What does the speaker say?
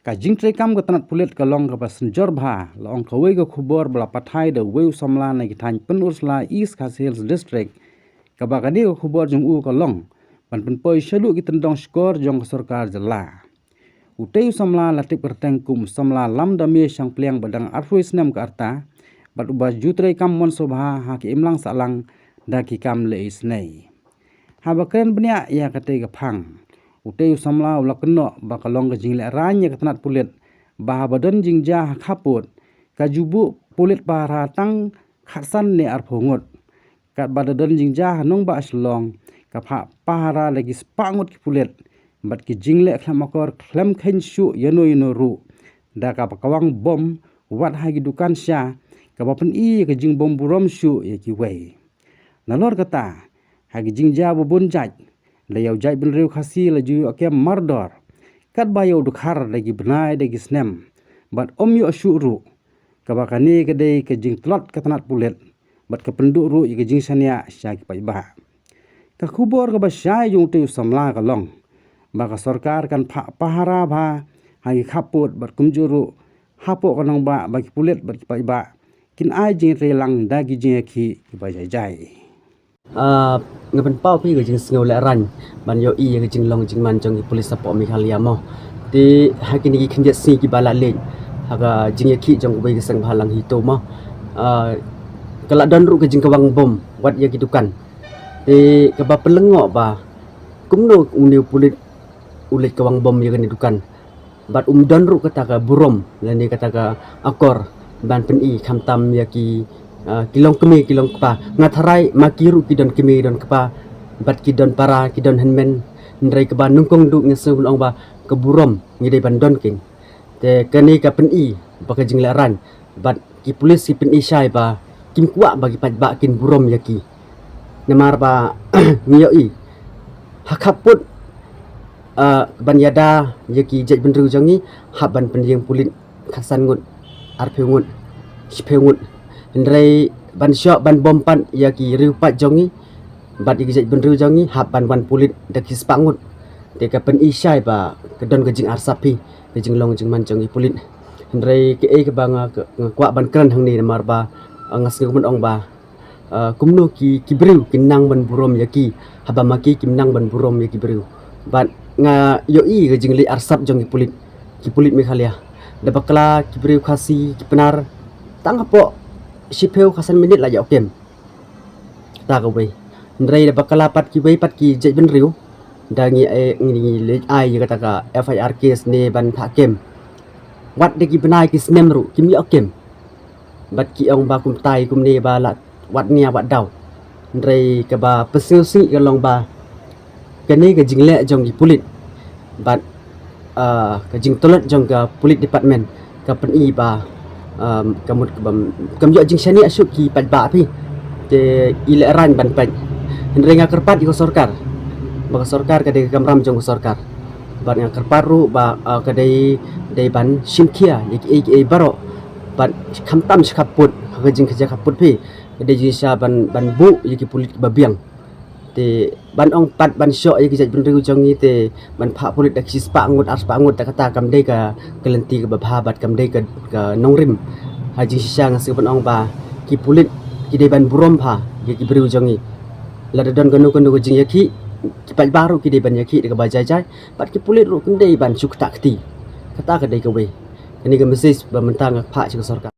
Kajing trekam ke tanat pulit kalong ke pasenjor bha laong kawai ke khubor bela pathai de weu somla na kitany penursla East Khas Hills District kabakadi ke khubor jong u kalong pan penpoi shalu kitendong skor jong ke sarkar jela utei somla latik pertengkum somla lam dami sang pliang badang arfuis nam ke arta bat ubah jutre kam mon sobha ha ki imlang salang da ki kam le isnei habakren benya ya kate ke phang utei samla ulak keno bakalong ke jingle ranya ke tanat pulit bah badan jingja khaput kajubu pulit para tang khatsan ne arphongot kat badadan jingja hanong ba aslong kapha para lagi spangut ki pulit bat ki jingle klamakor klam khen shu yano ru da ka pakawang bom wat hagi dukan sya kabapen ke jing bom burom shu ye ki wei nalor kata hagi jingja bubun jaj layau jai ben riu khasi laju akem mardor kat bayo dukhar lagi benai lagi snem bat om yu asyuru kabakani kedai ke jing tlot ke tanat pulit bat ke penduk ru ke jing sania syaki pai bah ka khubor ke basai jung tu samla kalong baka sarkar kan pahara ba hagi khaput bat kumjuru hapo kanong ba bagi pulit bat pai ba kin ai jing relang dagi jing ki ba jai jai ngapan pau pi ke jing sngau le ran ban yo i ke jing long jing man jong polis sapo mi khalia mo ti hakini ki khinjet si ki bala le haga jing ki jong ubai ke sang halang hito mo kala don ru ke jing kawang bom wat ya ki dukan ti ke ba pelengok ba kumno uniu pulit ulit kawang bom ya ni dukan bat don ru kata ka burom lani kata ka akor ban pen i khamtam ya ki kilong kemi kilong kepa ngatharai makiru kidon kemi don kepa bat kidon para kidon henmen ndrai keba nungkong du ngesu ong ba keburom ngidai bandon king te kani ka pen i baka jinglaran bat ki polis ki pen i syai ba kim kuak bagi pat kin burom yaki namar ba ngiyo i hakaput ban yada yaki jaj benru jangi haban penjeng pulit khasan ngut arpeungut sipeungut ndrai ban syok ban bompan yaki riu pat jongi bat igejat benru jongi hapan ban pulit daki spangut te ka pen isyai ba kedon gejing arsapi gejing long jing man jongi pulit ndrai ke ke banga kwa ban kran hang ni mar ba ngas ngun ong ba kumno ki briu kinang ban burom yaki haba maki kimnang ban burom yaki briu bat nga yo i gejing li arsap jongi pulit ki pulit Meghalaya da bakla ki briu khasi ki penar tang apo sipeu khasan minit la ya okem ta ka wei ndrai da bakala pat ki wei pat ki jai ben riu da ngi le ai kata ka FIR case ne ban tha kem wat de ki benai ki snem ru ki mi okem bat ki ong ba kum tai kum ne ba la wat nia wat dau ndrai ka ba pesil si ka long ba kani ka jingle jong ki pulit bat ka jing tolot jong ka pulit department ka pen i ba kamut kam yo jing sani asuk ki pat ba pi te ile ran ban pat ndrenga kerpat ko sarkar ba sarkar ka de kamram jong sarkar bat nga kerpat ru ba ka de ban simkhia yeki baro bat khamtam skaput ka jing khaja kaput pi de jing sa ban bu yeki pulit babiang te ban ong pat ban syok yeki jaj benru jong ni te ban pha pulit dak sispa ngut arspa ngut ta kata kam de ka kelenti ka babha bat kam de ka nongrim haji sisa ngasi ban ong ba ki pulit ki de ban burom pha yeki bru jong ni la don ganu ganu jing yeki ki pat baru ki de ban yeki de ka bajai pat ki pulit ru kum de ban suk takti kata ka de ka we ini ka message ba mentang pha chi sarkar